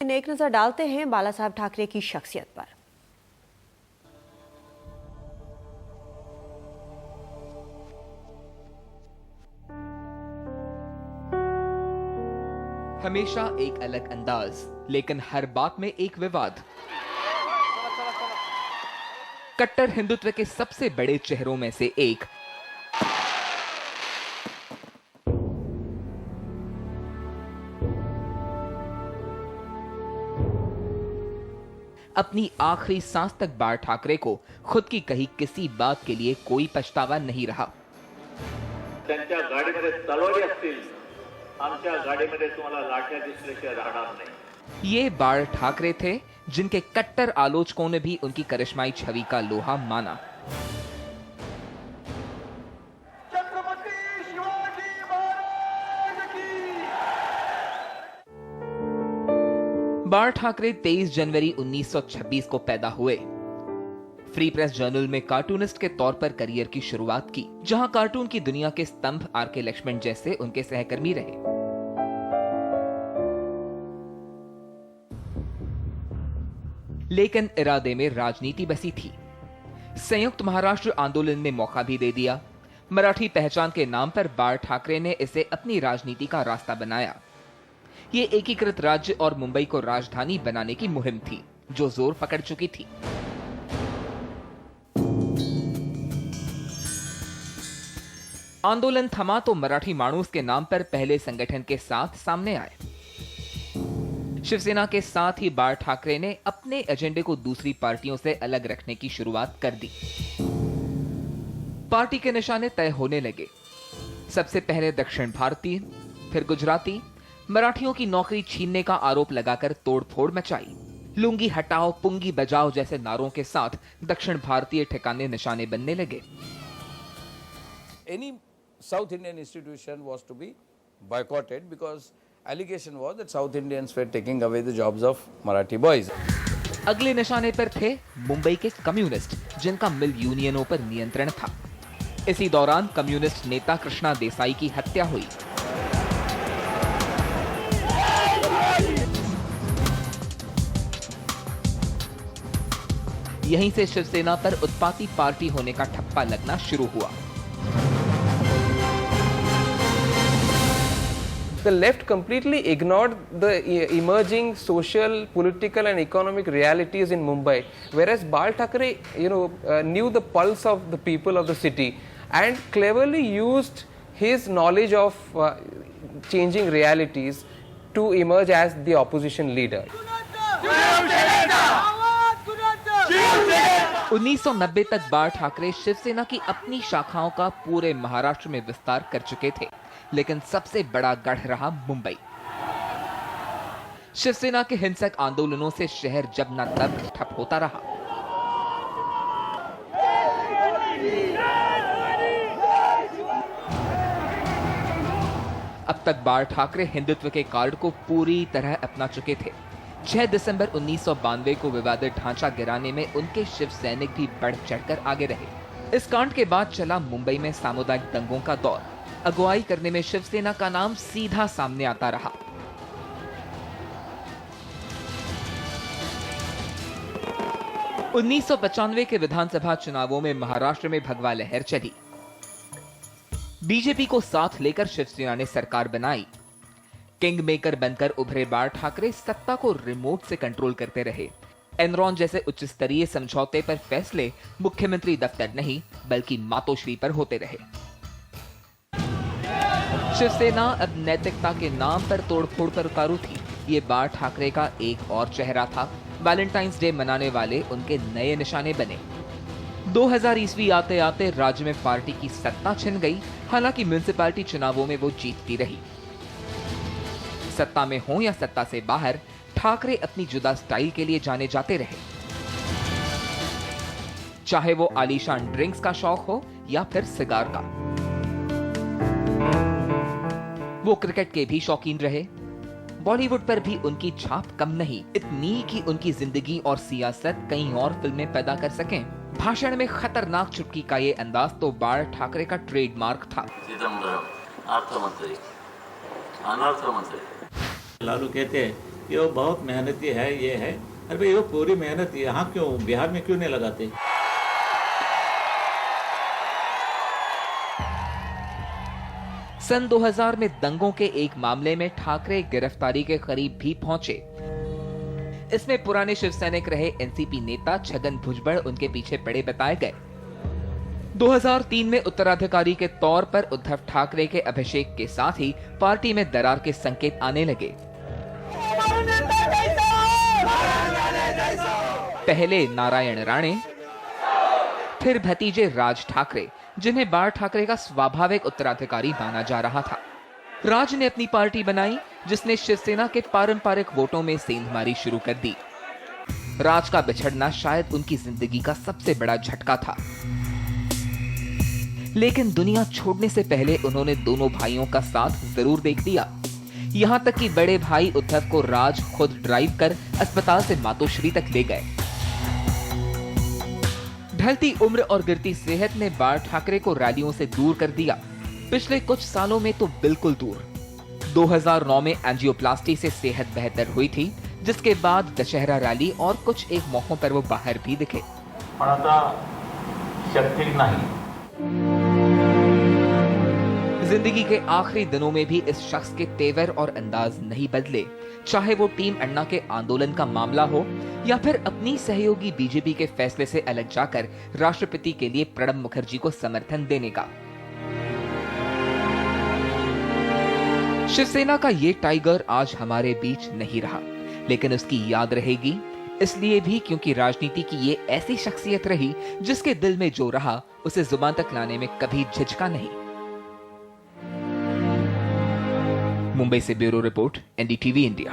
लेकिन एक नजर डालते हैं बाला साहब ठाकरे की शख्सियत पर। हमेशा एक अलग अंदाज, लेकिन हर बात में एक विवाद। कट्टर हिंदुत्व के सबसे बड़े चेहरों में से एक। अपनी आखिरी सांस तक बाळ ठाकरे को खुद की कही किसी बात के लिए कोई पछतावा नहीं रहा। त्यांच्या गाडीमध्ये तलवारी असतील, आमच्या गाडीमध्ये तुम्हाला लाठ्या दिसल्याशिवाय राहणार नाही। ये बाळ ठाकरे थे जिनके कट्टर आलोचकों ने भी उनकी करिश्माई छवि का लोहा माना। बाळ ठाकरे 23 जनवरी 1926 को पैदा हुए। फ्री प्रेस जर्नल में कार्टूनिस्ट के तौर पर करियर की शुरुआत की, जहां कार्टून की दुनिया के स्तंभ आर.के. लक्ष्मण जैसे उनके सहकर्मी रहे। लेकिन इरादे में राजनीति बसी थी। संयुक्त महाराष्ट्र आंदोलन ने मौका भी दे दिया। मराठी पहचान के नाम पर बाळ ठाकरे ने इसे अपनी राजनीति का रास्ता बनाया। ये एकीकृत राज्य और मुंबई को राजधानी बनाने की मुहिम थी, जो जोर पकड़ चुकी थी। आंदोलन थमा तो मराठी माणूस के नाम पर पहले संगठन के साथ सामने आए। शिवसेना के साथ ही बाळ ठाकरे ने अपने एजेंडे को दूसरी पार्टियों से अलग रखने की शुरुआत कर दी। पार्टी के निशाने तय होने लगे। सबसे पहले दक्षिण भारतीय, फिर गुजराती, मराठियों की नौकरी छीनने का आरोप लगाकर तोड़फोड़ मचाई। लुंगी हटाओ, पुंगी बजाओ जैसे नारों के साथ दक्षिण भारतीय ठिकाने निशाने बनने लगे। Any South Indian institution was to be boycotted because allegation was that South Indians were taking away the jobs of Marathi boys. अगले निशाने पर थे मुंबई के कम्युनिस्ट, जिनका मिल यूनियनों पर नियंत्रण था। इसी दौरान कम्युनिस्ट नेता कृष्णा देसाई की हत्या हुई। यहीं से शिवसेना पर उत्पाती पार्टी होने का ठप्पा लगना शुरू हुआ। The left completely ignored the emerging social, political and economic realities in Mumbai, whereas Bal Thackeray, knew the pulse of the people of the city and cleverly used his knowledge of changing realities to emerge as the opposition leader. 1990 तक बाळ ठाकरे शिवसेना की अपनी शाखाओं का पूरे महाराष्ट्र में विस्तार कर चुके थे, लेकिन सबसे बड़ा गढ़ रहा मुंबई। शिवसेना के हिंसक आंदोलनों से शहर जब न तब ठप होता रहा। अब तक बाळ ठाकरे हिंदुत्व के कार्ड को पूरी तरह अपना चुके थे। 6 दिसंबर 1992 को विवादित ढांचा गिराने में उनके शिव सैनिक भी बढ़ चढ़कर आगे रहे। इस कांड के बाद चला मुंबई में सामुदायिक दंगों का दौर। अगुवाई करने में शिवसेना का नाम सीधा सामने आता रहा। उन्नीस के विधानसभा चुनावों में महाराष्ट्र में भगवा लहर चली। बीजेपी को साथ लेकर शिवसेना ने सरकार बनाई। किंग मेकर बनकर उभरे बाळ ठाकरे सत्ता को रिमोट से कंट्रोल करते रहे। एनरॉन जैसे उच्च स्तरीय समझौते पर फैसले मुख्यमंत्री दफ्तर नहीं बल्कि मातोश्री पर होते रहे। शिवसेना अब नैतिकता के नाम पर तोड़फोड़ पर उतारू थी। ये बाळ ठाकरे का एक और चेहरा था। वैलेंटाइंस डे मनाने वाले उनके नए निशाने बने। 2000 ईस्वी आते आते राज्य में पार्टी की सत्ता छिन गई। हालांकि म्युनिसिपैलिटी चुनावों में वो जीतती रही। सत्ता में हो या सत्ता से बाहर, ठाकरे अपनी जुदा स्टाइल के लिए जाने जाते रहे। चाहे वो आलीशान ड्रिंक्स का शौक हो या फिर सिगार का। वो क्रिकेट के भी शौकीन रहे। बॉलीवुड पर भी उनकी छाप कम नहीं, इतनी कि उनकी जिंदगी और सियासत कई और फिल्में पैदा कर सकें। भाषण में खतरनाक चुटकी का ये अंदाज तो बाळ ठाकरे का ट्रेडमार्क था। चिदंबरम अर्थमंत्री, अनर्थमंत्री। लालू कहते हैं ये बहुत मेहनती है, ये है। अरे भाई, ये पूरी मेहनत यहाँ क्यों, बिहार में क्यों नहीं लगाते? सन 2000 में दंगों के एक मामले में ठाकरे गिरफ्तारी के करीब भी पहुंचे। इसमें पुराने शिव सैनिक रहे एनसीपी नेता छगन भुजबड़ उनके पीछे पड़े बताए गए। 2003 में उत्तराधिकारी के तौर पर उद्धव ठाकरे के अभिषेक के साथ ही पार्टी में दरार के संकेत आने लगे। पहले नारायण राणे, फिर भतीजे राज ठाकरे, जिन्हें बाळ ठाकरे का स्वाभाविक उत्तराधिकारी माना जा रहा था। राज ने अपनी पार्टी बनाई, जिसने शिवसेना के पारंपरिक वोटों में सेंधमारी शुरू कर दी। राज का बिछड़ना शायद उनकी जिंदगी का सबसे बड़ा झटका था, लेकिन दुनिया छोड़ने से पहले उन्होंने दोनों भाइयों का साथ जरूर देख लिया। यहां तक कि बड़े भाई उद्धव को राज खुद ड्राइव कर अस्पताल से मातोश्री तक ले गए। ढलती उम्र और गिरती सेहत ने बाळ ठाकरे को रैलियों से दूर कर दिया, पिछले कुछ सालों में तो बिल्कुल दूर। 2009 में एंजियोप्लास्टी से सेहत बेहतर हुई थी, जिसके बाद दशहरा रैली और कुछ एक मौकों पर वो बाहर भी दिखे। पण आता शक्ति नाही। जिंदगी के आखिरी दिनों में भी इस शख्स के तेवर और अंदाज नहीं बदले, चाहे वो टीम अन्ना के आंदोलन का मामला हो या फिर अपनी सहयोगी बीजेपी के फैसले से अलग जाकर राष्ट्रपति के लिए प्रणब मुखर्जी को समर्थन देने का। शिवसेना का ये टाइगर आज हमारे बीच नहीं रहा, लेकिन उसकी याद रहेगी, इसलिए भी क्योंकि राजनीति की ये ऐसी शख्सियत रही जिसके दिल में जो रहा उसे जुबान तक लाने में कभी झिझका नहीं। मुंबई से ब्यूरो रिपोर्ट, एनडीटीवी इंडिया।